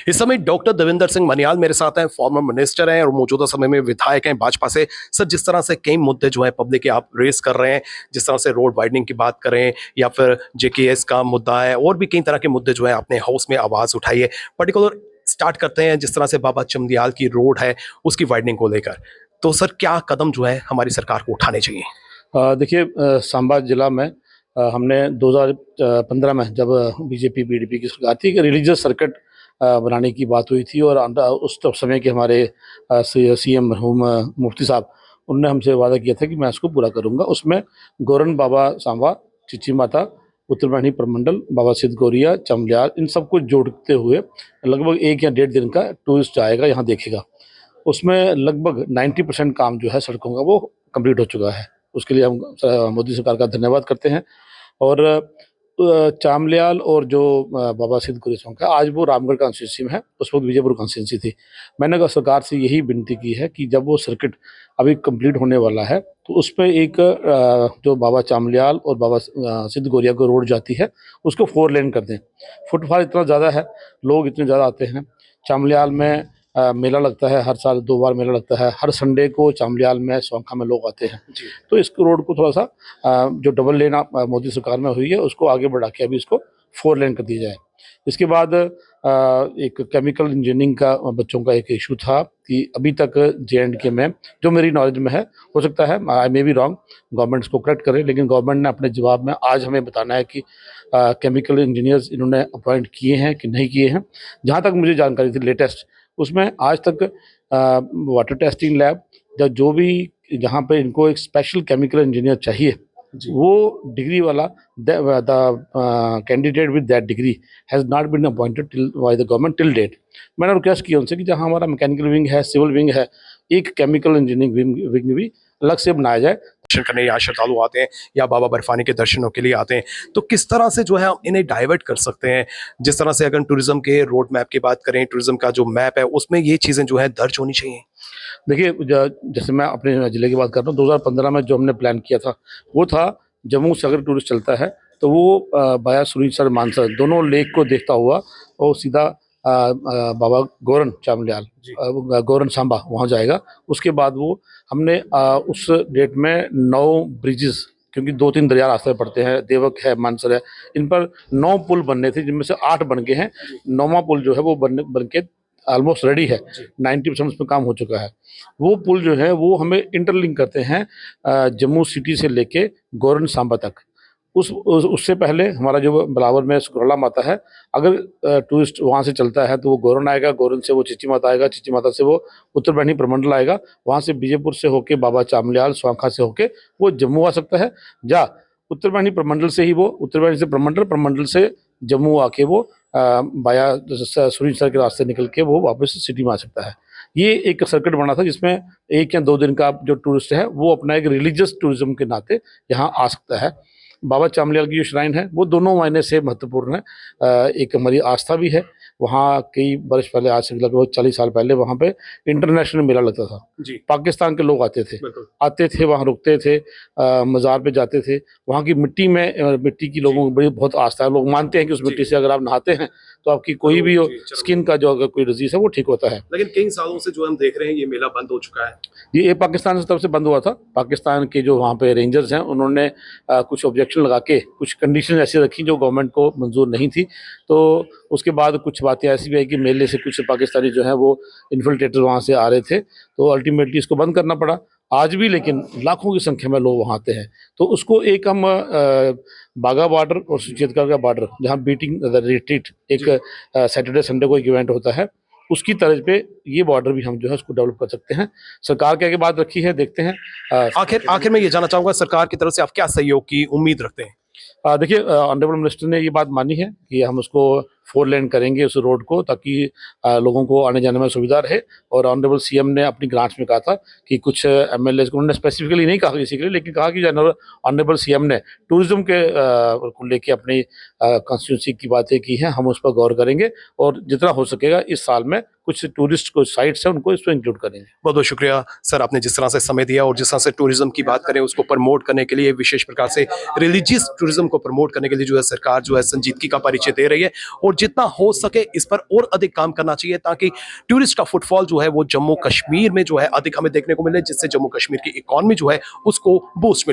इस समय डॉक्टर देवेंद्र सिंह मनियाल मेरे साथ हैं, फॉर्मर मिनिस्टर हैं और मौजूदा समय में विधायक हैं भाजपा से। सर, जिस तरह से कई मुद्दे जो है पब्लिक के आप रेस कर रहे हैं, जिस तरह से रोड वाइडनिंग की बात करें या फिर जेकेएस का मुद्दा है और भी कई तरह के मुद्दे जो है आपने हाउस में आवाज उठाई है। पर्टिकुलर स्टार्ट करते हैं जिस तरह से बाबा चमदियाल की रोड है उसकी वाइडनिंग को लेकर, तो सर क्या कदम जो है हमारी सरकार को उठाने चाहिए? देखिए, सांबा जिला में हमने 2015 में जब बीजेपी पीडीपी की सरकार थी कि रिलीजियस सर्किट बनाने की बात हुई थी और उस समय के हमारे सीएम मरहूम मुफ्ती साहब, उनने हमसे वादा किया था कि मैं इसको पूरा करूंगा। उसमें गोरन बाबा सांबा, चिची माता, उत्तरवाहिनी प्रमंडल, बाबा सिद्ध गौरिया, चमलियाल, इन सबको जोड़ते हुए लगभग 1 या 1.5 दिन का टूरिस्ट आएगा, यहाँ देखेगा। उसमें लगभग 90% काम जो है सड़कों का वो कंप्लीट हो चुका है। उसके लिए हम मोदी सरकार का धन्यवाद करते हैं। और चामलियाल और जो बाबा सिद्ध गौरी सॉन्ग है, आज वो रामगढ़ कॉन्स्टिट्यूंसी में है, उस वक्त विजयपुर कॉन्स्टिट्यूंसी थी। मैंने सरकार से यही विनती की है कि जब वो सर्किट अभी कंप्लीट होने वाला है तो उस पर एक जो बाबा चामलियाल और बाबा सिद्ध गौरिया को रोड जाती है उसको 4 लेन कर दें। फुटफाल इतना ज़्यादा है, लोग इतने ज़्यादा आते हैं। चामलियाल में मेला लगता है, हर साल 2 बार मेला लगता है। हर संडे को चामलियाल में सोंखा में लोग आते हैं। तो इस रोड को थोड़ा सा जो डबल लेन मोदी सरकार में हुई है उसको आगे बढ़ा के अभी इसको 4 लेन कर दिया जाए। इसके बाद एक केमिकल इंजीनियरिंग का बच्चों का एक इशू था कि अभी तक J&K में, जो मेरी नॉलेज में है, हो सकता है आई मे बी रॉन्ग, गवर्नमेंट इसको करेक्ट करे, लेकिन गवर्नमेंट ने अपने जवाब में आज हमें बताना है कि केमिकल इंजीनियर्स इन्होंने अपॉइंट किए हैं कि नहीं किए हैं। जहाँ तक मुझे जानकारी थी लेटेस्ट, उसमें आज तक वाटर टेस्टिंग लैब या जो भी जहाँ पे इनको एक स्पेशल केमिकल इंजीनियर चाहिए, वो डिग्री वाला the candidate with that degree has not been appointed by the government till date. मैंने रिक्वेस्ट किया उनसे कि जहाँ हमारा मैकेनिकल विंग है, सिविल विंग है, एक केमिकल इंजीनियरिंग विंग भी अलग से बनाया जाए। दर्शन करने यहाँ श्रद्धालु आते हैं या बाबा बर्फानी के दर्शनों के लिए आते हैं, तो किस तरह से जो है हम इन्हें डाइवर्ट कर सकते हैं? जिस तरह से अगर टूरिज्म के रोड मैप की बात करें, टूरिज्म का जो मैप है उसमें ये चीज़ें जो है दर्ज होनी चाहिए। देखिए, जैसे मैं अपने ज़िले की बात कर रहा हूँ, 2015 में जो हमने प्लान किया था वो था जम्मू से अगर टूरिस्ट चलता है तो वो बाया सुरीसर मानसर दोनों लेक को देखता हुआ और सीधा बाबा गोरन चामलियाल, गोरन सांबा वहाँ जाएगा। उसके बाद वो हमने उस डेट में 9 ब्रिजेस, क्योंकि 2-3 दरिया रास्ते पड़ते हैं, देवक है, मानसर है, इन पर 9 पुल बनने थे, जिनमें से 8 बन गए हैं। 9वां पुल जो है वो बन के ऑलमोस्ट रेडी है, 90% उसमें काम हो चुका है। वो पुल जो है वो हमें इंटरलिंक करते हैं जम्मू सिटी से लेके गोरन सांबा तक। उससे पहले हमारा जो बिलावर में सुकराला माता है, अगर टूरिस्ट वहाँ से चलता है तो वो गोरन आएगा, गोरन से वो चिची माता आएगा, चिची माता से वो उत्तरवाहिनी प्रमंडल आएगा, वहाँ से विजयपुर से होके बाबा चामलियाल, स्वांखा से होके वो जम्मू आ सकता है। उत्तरवाहिनी प्रमंडल से ही वो उत्तरवाहिनी से प्रमंडल, प्रमंडल से जम्मू आके वो बाया सुरीसर के रास्ते निकल के वो वापस सिटी में आ सकता है। ये एक सर्किट बना था जिसमें 1 या 2 दिन का जो टूरिस्ट है वो अपना एक रिलीजियस टूरिज्म के नाते यहाँ आ सकता है। बाबा चामलियाल की जो श्राइन है वो दोनों मायने से महत्वपूर्ण है। एक हमारी आस्था भी है। वहाँ कई वर्ष पहले, आज से लगभग 40 साल पहले, वहाँ पे इंटरनेशनल मेला लगता था जी। पाकिस्तान के लोग आते थे, वहाँ रुकते थे, मज़ार पे जाते थे। वहाँ की मिट्टी की लोगों को बड़ी बहुत आस्था है। लोग मानते हैं कि उस मिट्टी से अगर आप नहाते हैं तो आपकी कोई भी स्किन का जो अगर कोई डिजीज है वो ठीक होता है। लेकिन कई सालों से जो हम देख रहे हैं ये मेला बंद हो चुका है। ये पाकिस्तान से तब से बंद हुआ था। पाकिस्तान के जो वहाँ पे रेंजर्स हैं उन्होंने कुछ ऑब्जेक्शन लगा के कुछ कंडीशन ऐसी रखी जो गवर्नमेंट को मंजूर नहीं थी। तो उसके बाद कुछ बातें ऐसी भी आई कि मेले से कुछ पाकिस्तानी जो है वो इन्फिल्ट्रेटर वहाँ से आ रहे थे, तो अल्टीमेटली इसको बंद करना पड़ा। आज भी लेकिन लाखों की संख्या में लोग वहाँ आते हैं। तो उसको एक हम बाघा बॉर्डर और सुचेतगढ़ का बॉर्डर, जहाँ बीटिंग द रिट्रीट एक सैटरडे संडे को एक इवेंट होता है, उसकी तर्ज पे ये बॉर्डर भी हम जो है उसको डेवलप कर सकते हैं। सरकार के आगे बात रखी है, देखते हैं। आखिर में ये जानना चाहूंगा, सरकार की तरफ से आप क्या सहयोग की उम्मीद रखते हैं? देखिए, ऑनरेबल मिनिस्टर ने ये बात मानी है कि हम उसको 4 लेन करेंगे उस रोड को, ताकि लोगों को आने जाने में सुविधा रहे। और ऑनरेबल सीएम ने अपनी ग्रांट्स में कहा था कि कुछ एमएलएज को, उन्होंने स्पेसिफिकली नहीं कहा किसी के लिए, लेकिन कहा कि ऑनरेबल सीएम ने टूरिज्म के को लेके अपनी कॉन्स्टिट्यूंसी की बातें की हैं, हम उस पर गौर करेंगे और जितना हो सकेगा इस साल में कुछ टूरिस्ट को साइट्स हैं उनको इसमें इंक्लूड करेंगे। बहुत बहुत शुक्रिया सर, आपने जिस तरह से समय दिया और जिस तरह से टूरिज्म की बात करें उसको प्रमोट करने के लिए, विशेष प्रकार से रिलीजियस टूरिज्म को प्रमोट करने के लिए जो है सरकार जो है संजीदगी का परिचय दे रही है। और जितना हो सके इस पर और अधिक काम करना चाहिए ताकि टूरिस्ट का फुटफॉल जो है वो जम्मू कश्मीर में जो है अधिक हमें देखने को मिले, जिससे जम्मू कश्मीर की इकॉनमी जो है उसको बूस्ट मिले।